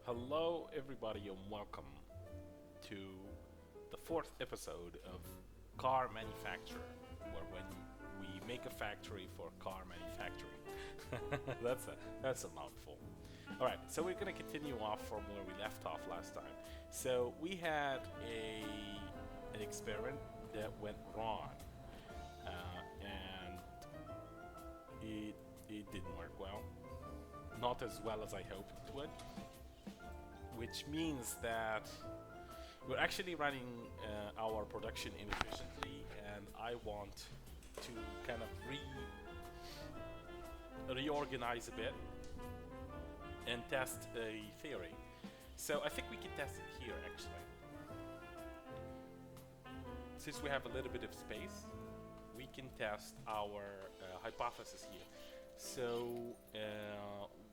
Hello, everybody, and welcome to the fourth episode of Car Manufacturer, where when we make a factory for car manufacturing. That's a mouthful. All right, so we're gonna continue off from where we left off last time. So we had an experiment that went wrong, and it didn't work well, not as well as I hoped it would, which means that we're actually running our production inefficiently, and I want to kind of reorganize a bit and test a theory. So I think we can test it here actually. Since we have a little bit of space, we can test our hypothesis here. So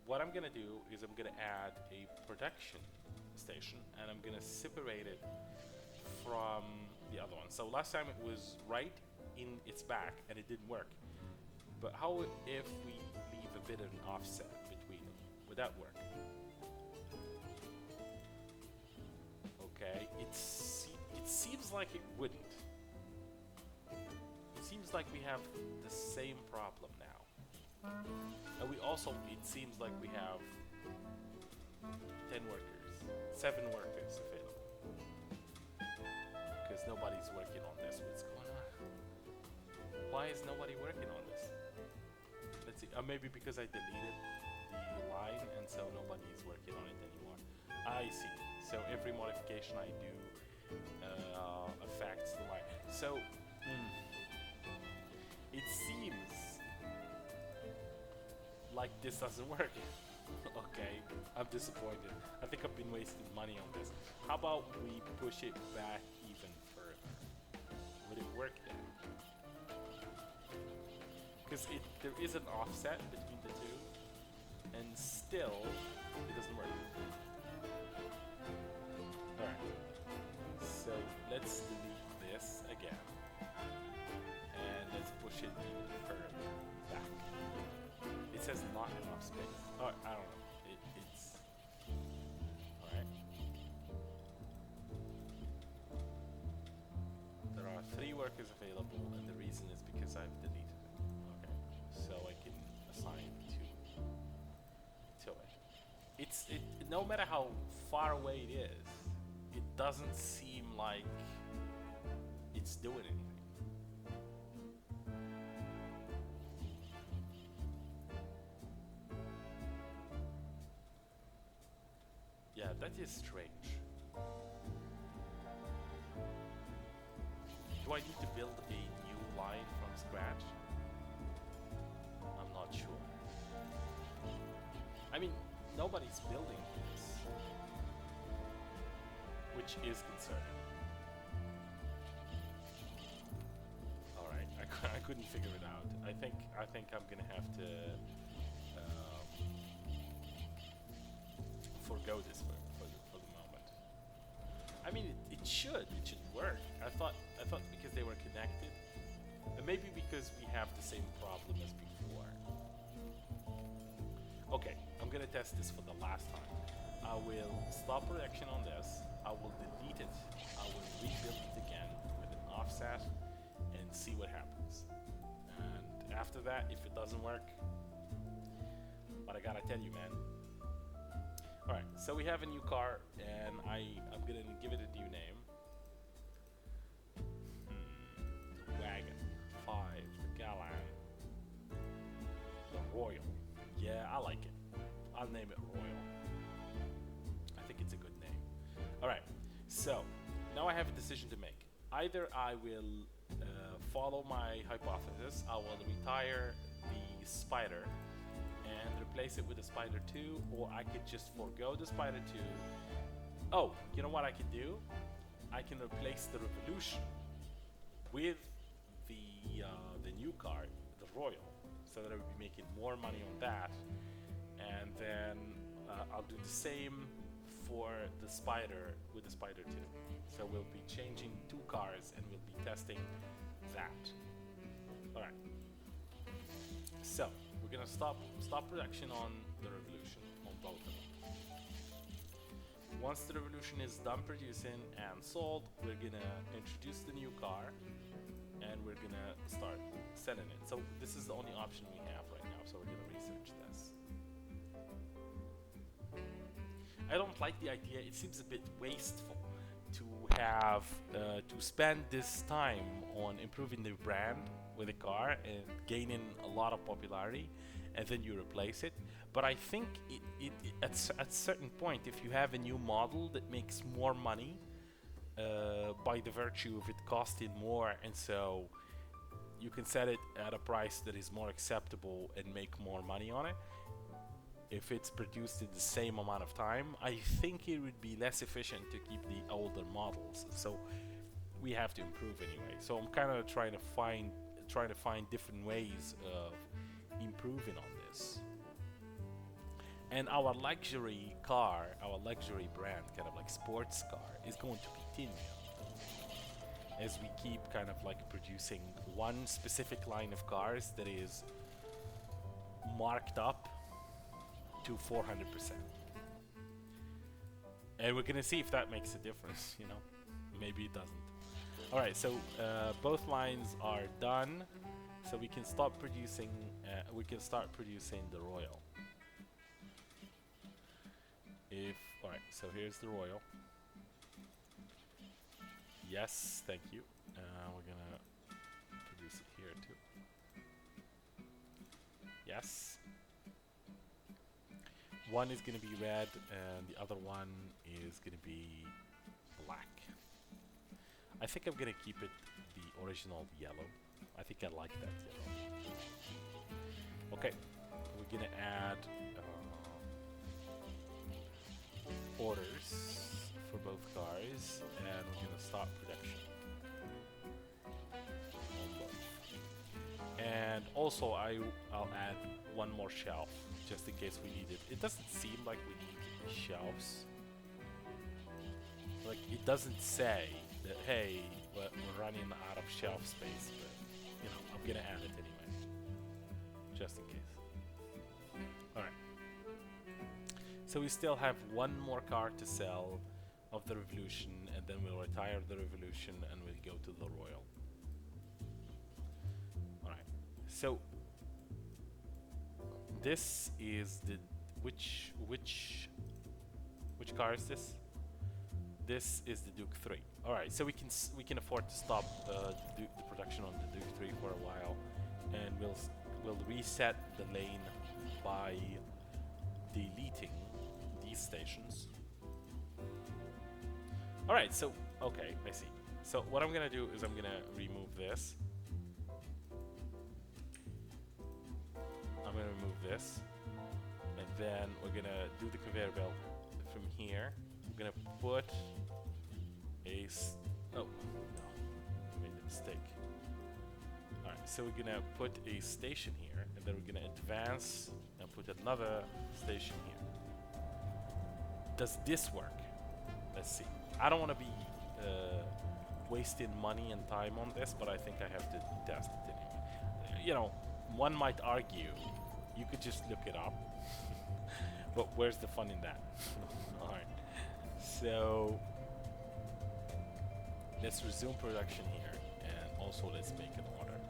what I'm gonna do is I'm gonna add a production station and I'm gonna separate it from the other one. So last time it was right in its back and it didn't work. But how if we leave a bit of an offset between them? Would that work? Okay, it seems like it wouldn't. It seems like we have the same problem now. And we also, it seems like we have 10 workers, 7 workers available. Because nobody's working on this. What's going on? Why is nobody working on this? Let's see. Maybe because I deleted the line and so nobody's working on it anymore. I see. So every modification I do affects the line. So it seems like this doesn't work. Okay, I'm disappointed. I think I've been wasting money on this. How about we push it back even further? Would it work then? Because there is an offset between the two, and still it doesn't work. Alright, so let's delete this again, and let's push it even further back. It says not enough space. Oh, I don't know. It's alright. There are 3 workers available, and the reason is because I've deleted it. Okay, so I can assign 2 to it. No matter how far away it is, it doesn't seem like it's doing anything. Yeah, that is strange. Do I need to build a new line from scratch? I'm not sure. I mean, nobody's building this, which is concerning. Alright, I couldn't figure it out. I think I'm gonna have to forgo this for the moment. I mean, it should work. I thought because they were connected, and maybe because we have the same problem as before. Okay, I'm gonna test this for the last time. I will stop production on this. I will delete it. I will rebuild it again with an offset and see what happens. And after that, if it doesn't work, but I gotta tell you, man. Alright, so we have a new car, and I'm gonna give it a new name. The Wagon 5, the Galan, the Royal. Yeah, I like it. I'll name it Royal. I think it's a good name. Alright, so now I have a decision to make. Either I will follow my hypothesis, I will retire the Spider and replace it with a Spider 2, or I could just forego the Spider 2. Oh, you know what I can do? I can replace the Revolution with the new car, the Royal, so that I would be making more money on that, and then I'll do the same for the Spider with the Spider 2. So we'll be changing 2 cars and we'll be testing that. Alright. So we're gonna stop production on the Revolution, on both of them. Once the revolution is done producing and sold, we're gonna introduce the new car and we're gonna start selling it. So this is the only option we have right now, so we're gonna research this. I don't like the idea. It seems a bit wasteful to have to spend this time on improving the brand with a car and gaining a lot of popularity, and then you replace it. But I think at a certain point, if you have a new model that makes more money by the virtue of it costing more, and so you can set it at a price that is more acceptable and make more money on it. If it's produced in the same amount of time, I think it would be less efficient to keep the older models. So we have to improve anyway. So I'm kind of trying to find different ways of improving on this. And our luxury car, our luxury brand, kind of like sports car, is going to continue as we keep kind of like producing one specific line of cars that is marked up to 400%. And we're gonna see if that makes a difference, you know. Maybe it doesn't. Alright, so both lines are done. So we can start producing the Royal. Alright, so here's the Royal. Yes, thank you. We're gonna produce it here too. Yes. One is gonna be red and the other one is gonna be black. I think I'm gonna keep it the original yellow. I think I like that yellow. Okay, we're gonna add orders for both cars and we're gonna start production on both. And also I'll add one more shelf just in case we need it. It doesn't seem like we need shelves. Like it doesn't say that, hey, we're running out of shelf space, but you know, I'm gonna add it anyway, just in case. Alright. So we still have one more car to sell of the Revolution, and then we'll retire the Revolution and we'll go to the Royal. Alright. So this is the which car is this? This is the Duke 3. All right, so we can afford to stop the production on the Duke 3 for a while, and we'll reset the lane by deleting these stations. All right, so okay, I see. So what I'm gonna do is I'm gonna remove this. I'm gonna remove this, and then we're gonna do the conveyor belt from here. We're gonna put a oh no, I made a mistake. All right, so we're gonna put a station here, and then we're gonna advance and put another station here. Does this work? Let's see. I don't want to be wasting money and time on this, but I think I have to test it anyway. You know, one might argue you could just look it up, but where's the fun in that? All right, so let's resume production here, and also let's make an order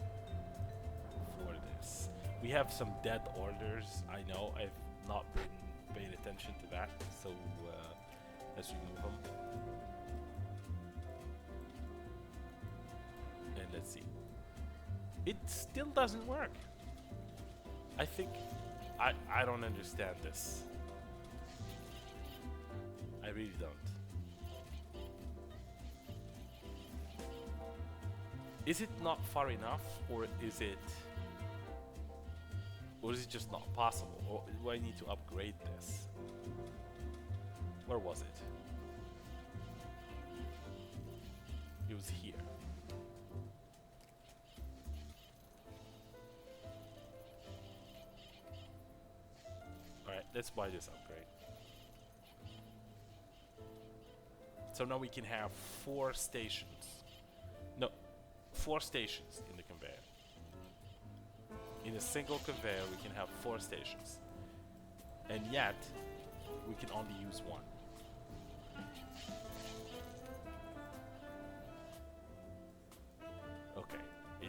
for this. We have some dead orders. I know I've not been paying attention to that, so let's remove them. And let's see. It still doesn't work. I think I don't understand this. I really don't. Is it not far enough, or is it just not possible, or do I need to upgrade this? Where was it? It was here. Alright, let's buy this upgrade. So now we can have 4 stations. No, 4 stations in the conveyor. In a single conveyor we can have 4 stations. And yet, we can only use 1.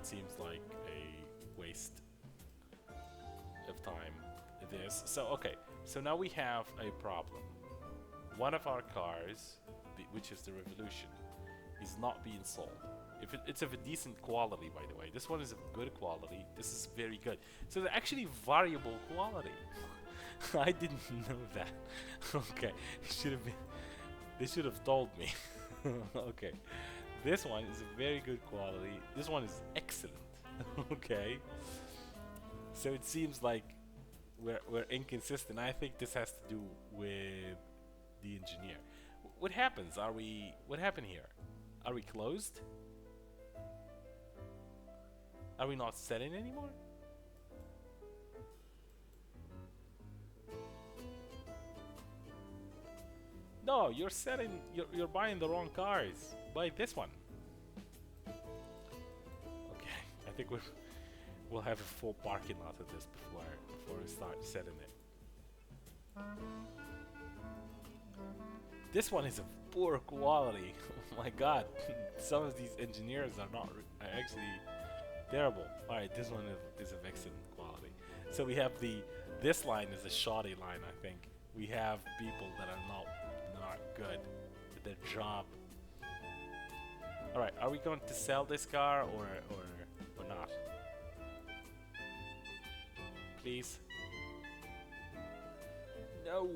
it seems like a waste of time. This. So okay. So now we have a problem. One of our cars, which is the Revolution, is not being sold. If it's of a decent quality, by the way. This one is of good quality. This is very good. So they're actually variable quality. I didn't know that. Okay, should have been. They should have told me. Okay, this one is a very good quality. This one is excellent. Okay, so it seems like we're inconsistent. I think this has to do with the engineer. What happens? Are we? What happened here? Are we closed? Are we not selling anymore? No, you're selling. You're buying the wrong cars. Buy this one. Okay, I think we'll have a full parking lot of this before we start selling it. This one is of poor quality. Oh my god, some of these engineers are not are actually terrible. All right, this one is of excellent quality. So we have this line is a shoddy line. I think we have people that are not good at their job. All right, are we going to sell this car or not? Please. No.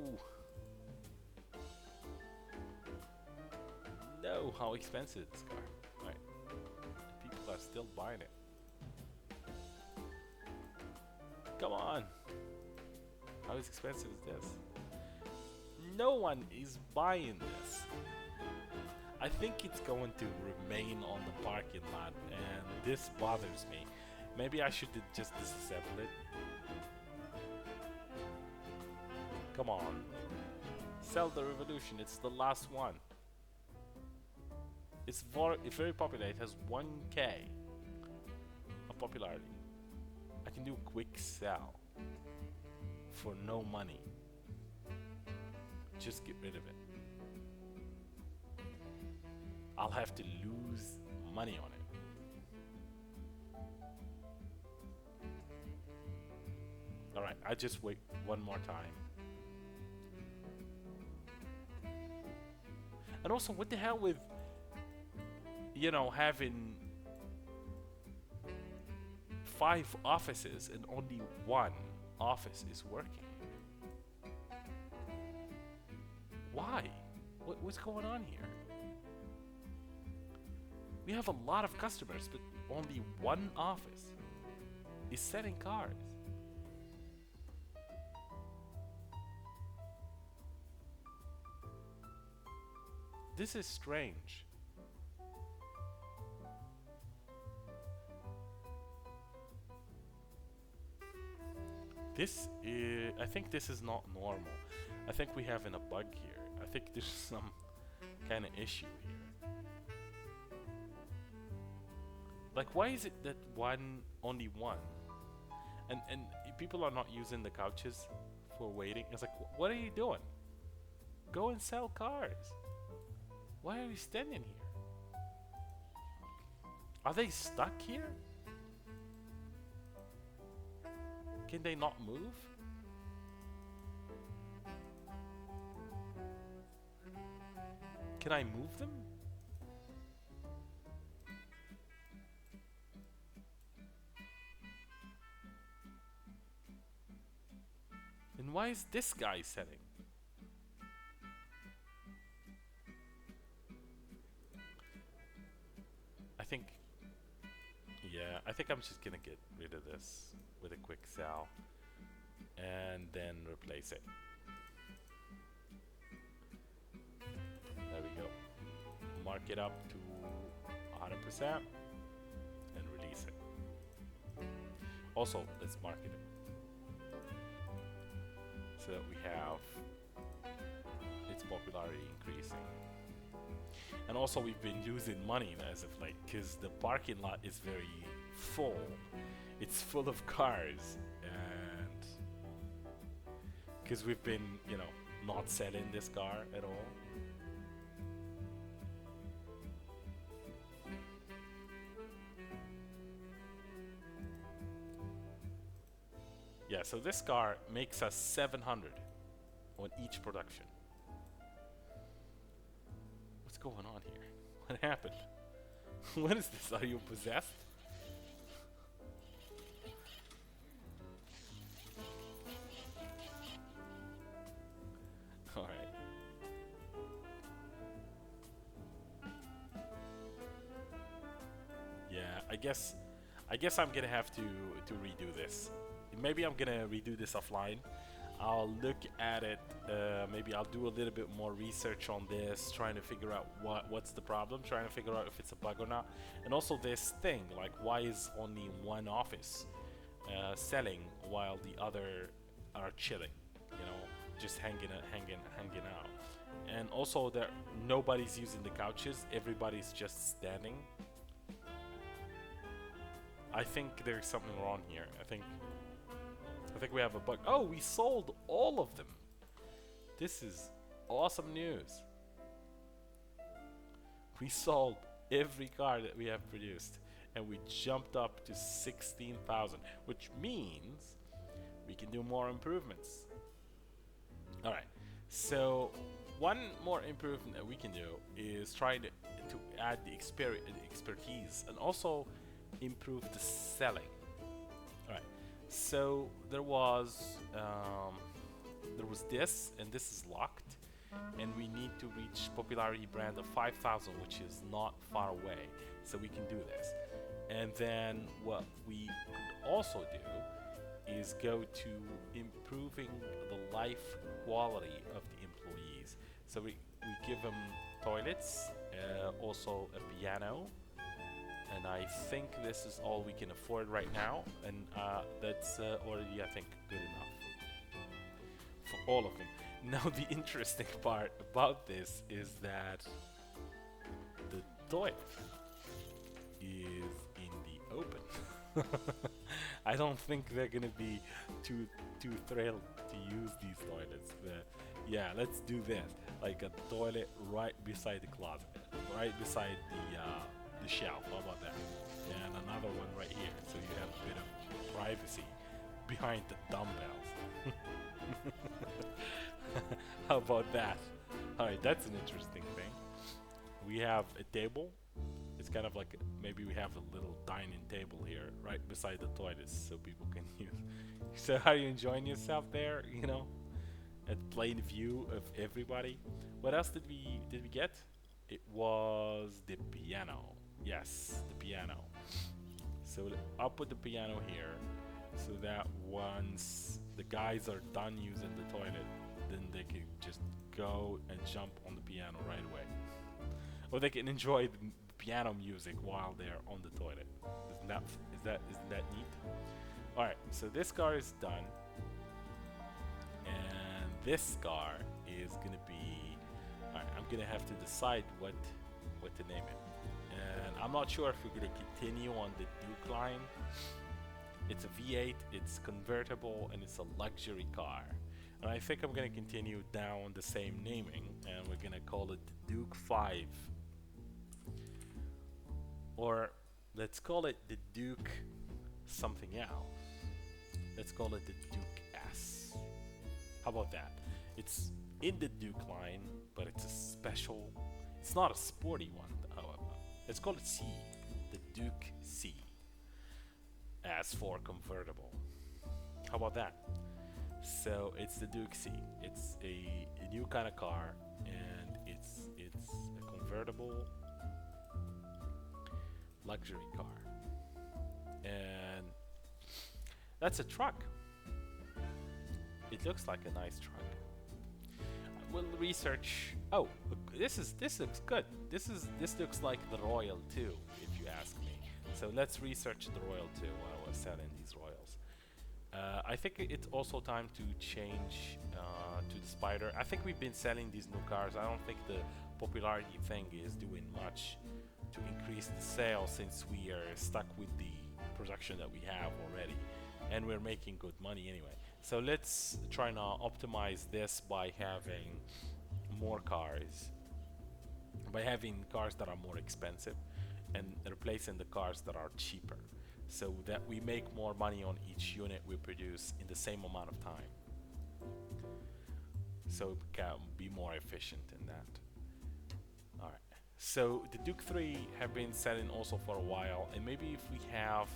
No, how expensive is this car? All right, people are still buying it. Come on. How expensive is this? No one is buying this. I think it's going to remain on the parking lot, and this bothers me. Maybe I should just disassemble it. Come on. Sell the Revolution. It's the last one. It's very popular. It has 1K of popularity. I can do a quick sell for no money. Just get rid of it. I'll have to lose money on it. Alright, I just wait one more time. And also, what the hell with, you know, having 5 offices and only one office is working? Why? What's going on here? We have a lot of customers, but only one office is selling cars. This is strange. I think this is not normal. I think we have a bug here. I think there's some kind of issue here. Like, why is it that only one? And people are not using the couches for waiting. It's like, what are you doing? Go and sell cars. Why are you standing here? Are they stuck here? Can they not move? Can I move them? And why is this guy selling? I think I'm just gonna get rid of this with a quick sell and then replace it. There we go. Mark it up to 100% and release it. Also, let's market it so that we have its popularity increasing. And also, we've been losing money as of late because the parking lot is very full. It's full of cars, and because we've been, you know, not selling this car at all. Yeah, so this car makes us 700 on each production. What's going on here? What happened? What is this? Are you possessed? All right. Yeah, I guess I'm gonna have to redo this. Maybe I'm gonna redo this offline. I'll look at it. Maybe I'll do a little bit more research on this, trying to figure out what's the problem, trying to figure out if it's a bug or not, and also this thing, like why is only one office selling while the other are chilling, you know, just hanging out, and also that nobody's using the couches, everybody's just standing. I think there's something wrong here. I think we have a bug. Oh, we sold all of them. This is awesome news. We sold every car that we have produced and we jumped up to 16,000, which means we can do more improvements. All right. So one more improvement that we can do is try to add the expertise and also improve the selling. All right. So there was this, and this is locked, and we need to reach popularity brand of 5,000, which is not far away. So we can do this. And then what we could also do is go to improving the life quality of the employees. So we give them toilets, also a piano, and I think this is all we can afford right now, and that's already, I think, good enough for all of them. Now, the interesting part about this is that the toilet is in the open. I don't think they're gonna be too thrilled to use these toilets. But yeah, let's do this. Like a toilet right beside the closet, right beside the shelf. How about that? And another one right here, so you have a bit of privacy behind the dumbbells. How about that? All right, that's an interesting thing. We have a table. It's kind of like maybe we have a little dining table here right beside the toilets so people can use. So are you enjoying yourself there? You know, at plain view of everybody. What else did we get? It was the piano. Yes, the piano. So I'll put the piano here so that once the guys are done using the toilet, then they can just go and jump on the piano right away. Or they can enjoy the piano music while they're on the toilet. Isn't that neat? Alright, so this car is done. And this car is gonna be, alright, I'm gonna have to decide what to name it. And I'm not sure if we're gonna continue on the Duke line. It's a V8, it's convertible, and it's a luxury car. And I think I'm gonna continue down the same naming, and we're gonna call it the Duke 5. Or let's call it the Duke something else. Let's call it the Duke S. How about that? It's in the Duke line, but it's a special. It's not a sporty one, however. Let's call it C, the Duke C. As for convertible. How about that? So it's the Duke C. It's a new kind of car, and it's a convertible luxury car, and that's a truck. It looks like a nice truck. We'll research. Oh, this looks good. This looks like the Royal too, if you ask me. So let's research the Royal too while we're selling these Royals. I think it's also time to change to the Spider. I think we've been selling these new cars. I don't think the popularity thing is doing much to increase the sales, since we are stuck with the production that we have already, and we're making good money anyway. So let's try and optimize this by having more cars, by having cars that are more expensive and replacing the cars that are cheaper. so that we make more money on each unit we produce in the same amount of time. So we can be more efficient in that. Alright. So the Duke 3 have been selling also for a while, and maybe if we have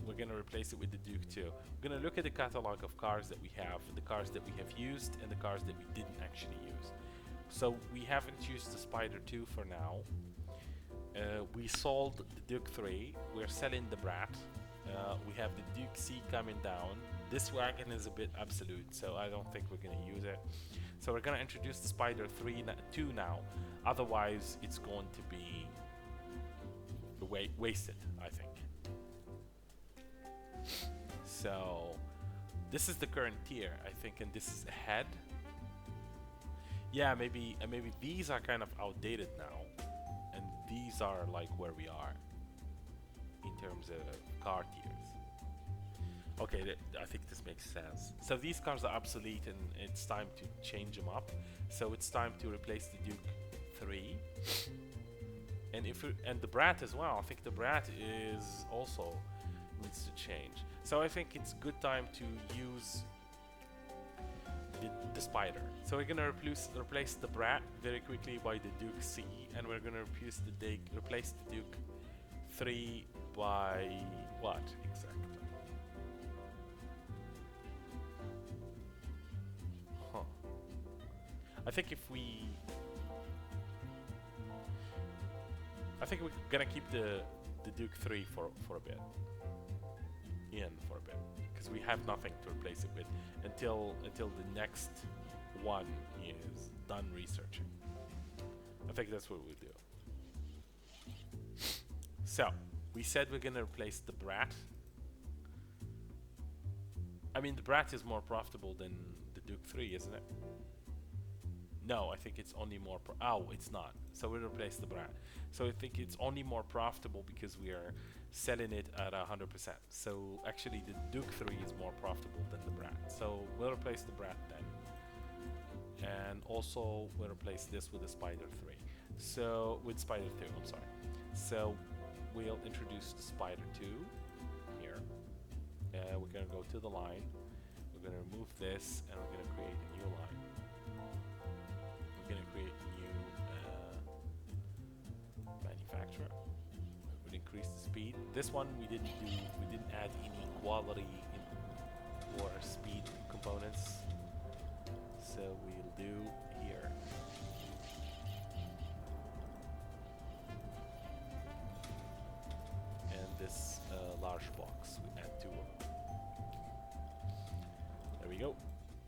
we're gonna replace it with the Duke 2. We're gonna look at the catalog of cars that we have, the cars that we have used, and the cars that we didn't actually use. So we haven't used the Spider 2 for now. We sold the Duke 3. We're selling the Brat. We have the Duke C coming down. This wagon is a bit obsolete, so I don't think we're gonna use it. So we're gonna introduce the Spider 2 now. Otherwise, it's going to be wasted, I think. So this is the current tier, I think, and this is ahead. Yeah, maybe these are kind of outdated now, and these are like where we are in terms of car tiers. Okay, I think this makes sense. So these cars are obsolete, and it's time to change them up. So it's time to replace the Duke 3, and the Brat as well. I think the Brat is also needs to change. So I think it's good time to use the Spider. So we're gonna replace the Brat very quickly by the Duke C, and we're gonna replace the Duke 3 by what exactly? Huh. I think we're gonna keep the Duke 3 for a bit. For a bit, because we have nothing to replace it with until the next one is done researching. I think that's what we'll do. So we said we're gonna replace the Brat. I mean, the Brat is more profitable than the Duke 3, isn't it? No, I think it's only more it's not. So we'll replace the Brat. So I think it's only more profitable because we are selling it at 100%. So actually the Duke 3 is more profitable than the Brat. So we'll replace the Brat then. And also we'll replace this with the Spider 3. So with Spider 2, I'm sorry. So we'll introduce the Spider 2 here. We're gonna go to the line. We're gonna remove this, and we're gonna create a new line. We're gonna create a new manufacturer. We'll increase the speed. This one we didn't add any quality or speed components. So we'll do here. And this large box, we add 2 of them. There we go.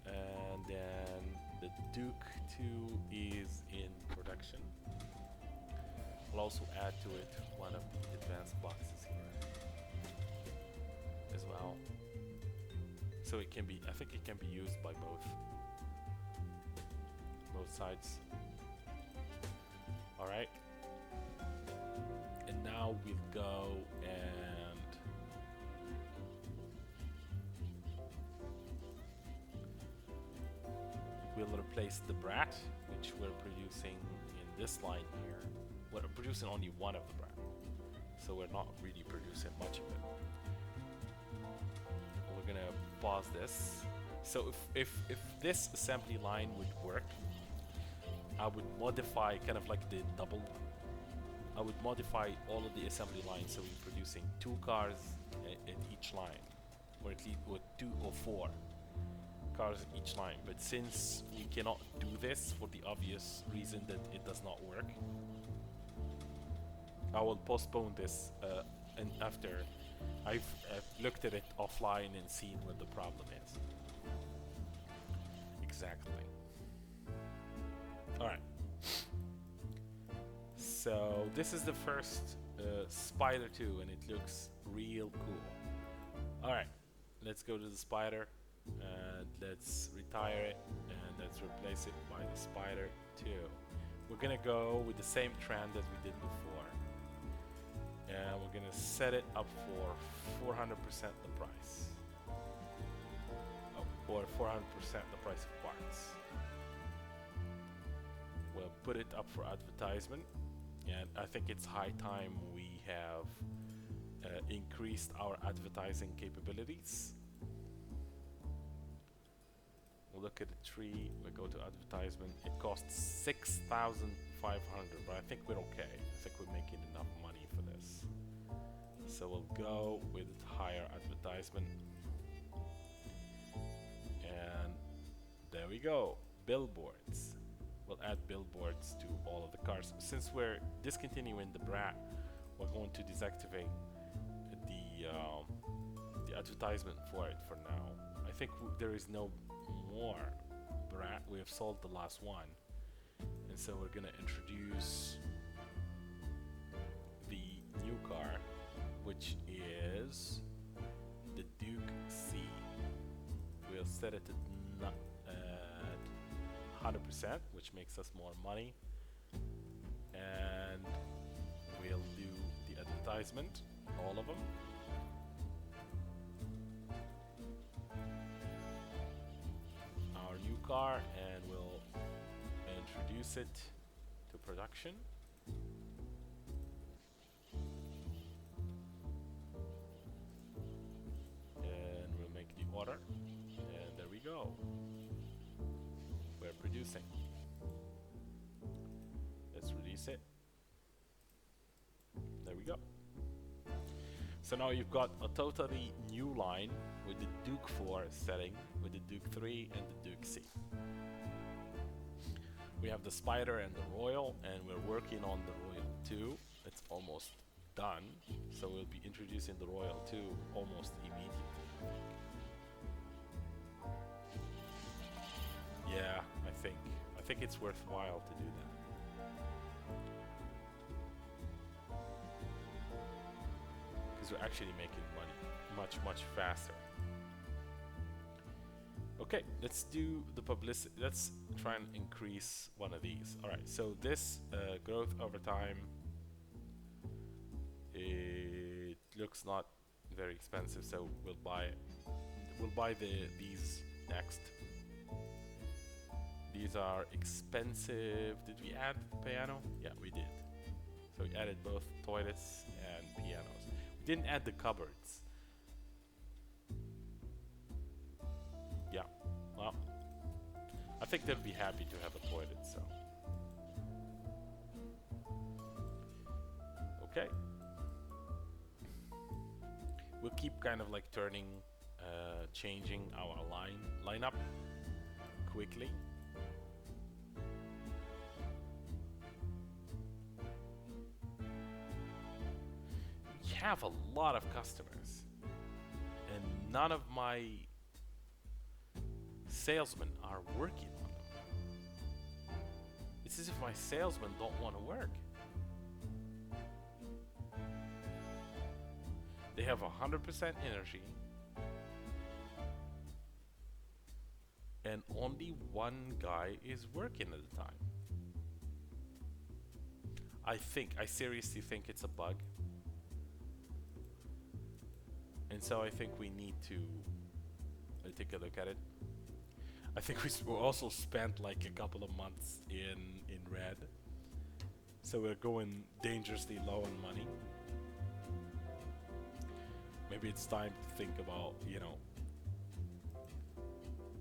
And then the Duke 2 is in production. I'll also add to it one of the advanced boxes here as well. So it can be, I think it can be used by both sides. All right. And now we'll go and we'll replace the Brat, which we're producing in this line here. We're producing only one of the Brat, so we're not really producing much of it. We're gonna pause this. So if this assembly line would work, I would modify kind of like the double. I would modify all of the assembly lines, so we're producing 2 cars at each line, or at least with 2 or 4 cars at each line. But since we cannot do this for the obvious reason that it does not work, I will postpone this and after I've looked at it offline and seen what the problem is. Exactly. Alright. So this is the first Spider 2, and it looks real cool. Alright, let's go to the Spider and let's retire it, and let's replace it by the Spider 2. We're gonna go with the same trend as we did before, and we're gonna set it up for 400% the price, or 400% the price of parts. We'll put it up for advertisement, and I think it's high time we have increased our advertising capabilities. We'll look at the tree, we go to advertisement. It costs 6,500, but I think we're okay. I think we're making enough money for this. So we'll go with higher advertisement. And there we go, billboards. We'll add billboards to all of the cars. Since we're discontinuing the brat, we're going to deactivate the advertisement for it for now. I think there is no more brat. We have sold the last one, and so we're gonna introduce the new car, which is the Duke C. We'll set it at 100%, which makes us more money, and we'll do the advertisement, all of them. Our new car, and we'll introduce it to production. And we'll make the order, and there we go. We're producing. Let's release it. There we go. So now you've got a totally new line with the Duke 4 setting, with the Duke 3 and the Duke C. We have the Spider and the Royal, and we're working on the Royal 2. It's almost done, so we'll be introducing the Royal 2 almost immediately. Yeah, I think it's worthwhile to do that. Because we're actually making money much faster. Okay, let's do the publicity. Let's try and increase one of these. All right, so this growth over time, it looks not very expensive, so we'll buy these next. These are expensive. Did we add the piano? Yeah, we did. So we added both toilets and pianos. We didn't add the cupboards. Yeah, well, I think they'll be happy to have a toilet, so. Okay. We'll keep kind of like changing our lineup quickly. We have a lot of customers, and none of my salesmen are working on them. It's as if my salesmen don't want to work. They have 100% energy, and only one guy is working at a time. I seriously think it's a bug. And so I think we need to take a look at it. I think we also spent like a couple of months in red. So we're going dangerously low on money. Maybe it's time to think about, you know,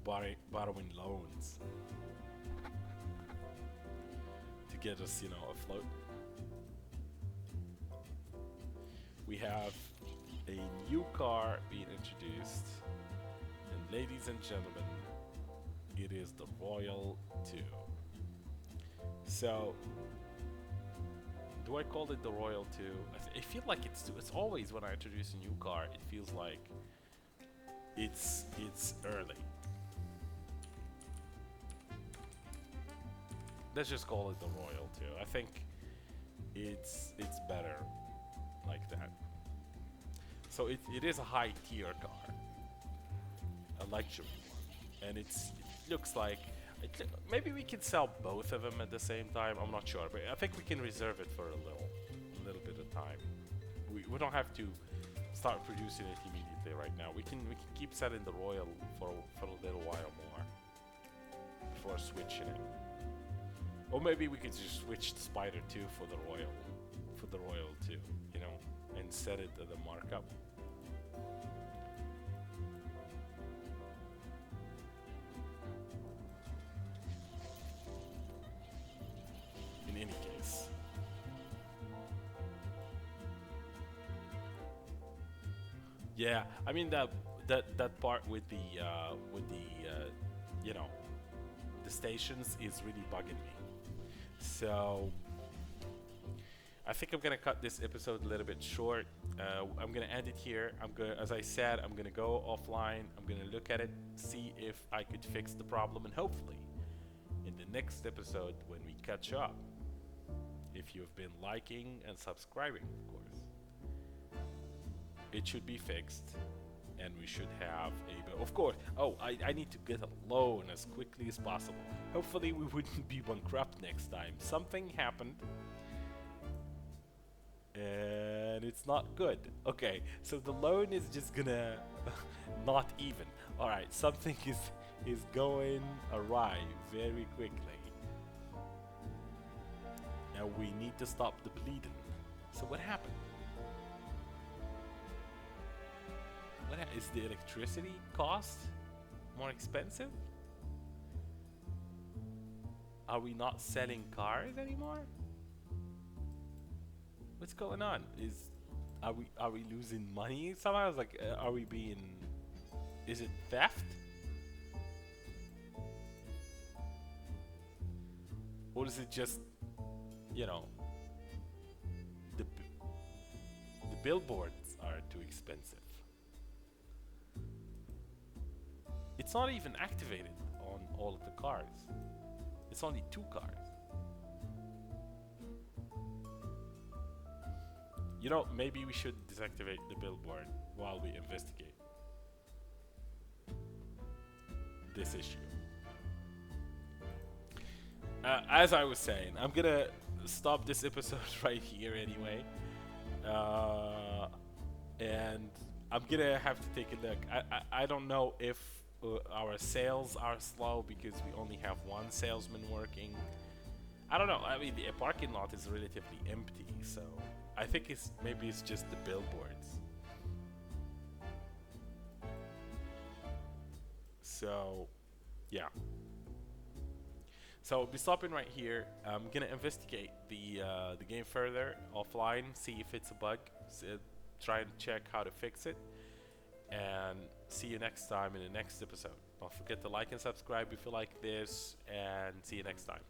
borrowing loans to get us, you know, afloat. We have a new car being introduced, and ladies and gentlemen, it is the Royal 2. So, do I call it the Royal 2? I feel like it's always when I introduce a new car, it feels like it's early. Let's just call it the Royal 2. I think it's better like that. So it is a high tier car, a luxury one, and it looks like maybe we can sell both of them at the same time. I'm not sure, but I think we can reserve it for a little bit of time. We don't have to start producing it immediately right now. We can keep selling the Royal for a little while more before switching it. Or maybe we could just switch the Spider 2 for the Royal for the royal too, you know, and set it at the markup. In any case. Yeah, I mean that part with the you know, the stations is really bugging me. So I think I'm gonna cut this episode a little bit short. I'm gonna end it here. As I said, I'm gonna go offline. I'm gonna look at it, see if I could fix the problem, and hopefully, in the next episode when we catch up, if you've been liking and subscribing, of course, it should be fixed, and we should have a. Of course. Oh, I need to get a loan as quickly as possible. Hopefully, we wouldn't be bankrupt next time. Something happened and it's not good. Okay, so the loan is just gonna not even. All right, something is going awry very quickly. Now we need to stop the bleeding. So what happened? Is the electricity cost more expensive? Are we not selling cars anymore? What's going on? Are we losing money somehow? It's like, are we being? Is it theft? Or is it just, you know, the billboards are too expensive? It's not even activated on all of the cars. It's only 2 cars. You know, maybe we should deactivate the billboard while we investigate this issue. As I was saying, I'm gonna stop this episode right here anyway. And I'm gonna have to take a look. I don't know if our sales are slow because we only have 1 salesman working. I don't know. I mean, the parking lot is relatively empty, so I think maybe it's just the billboards. So, yeah. So I'll be stopping right here. I'm gonna investigate the game further offline, see if it's a bug, try and check how to fix it, and see you next time in the next episode. Don't forget to like and subscribe if you like this, and see you next time.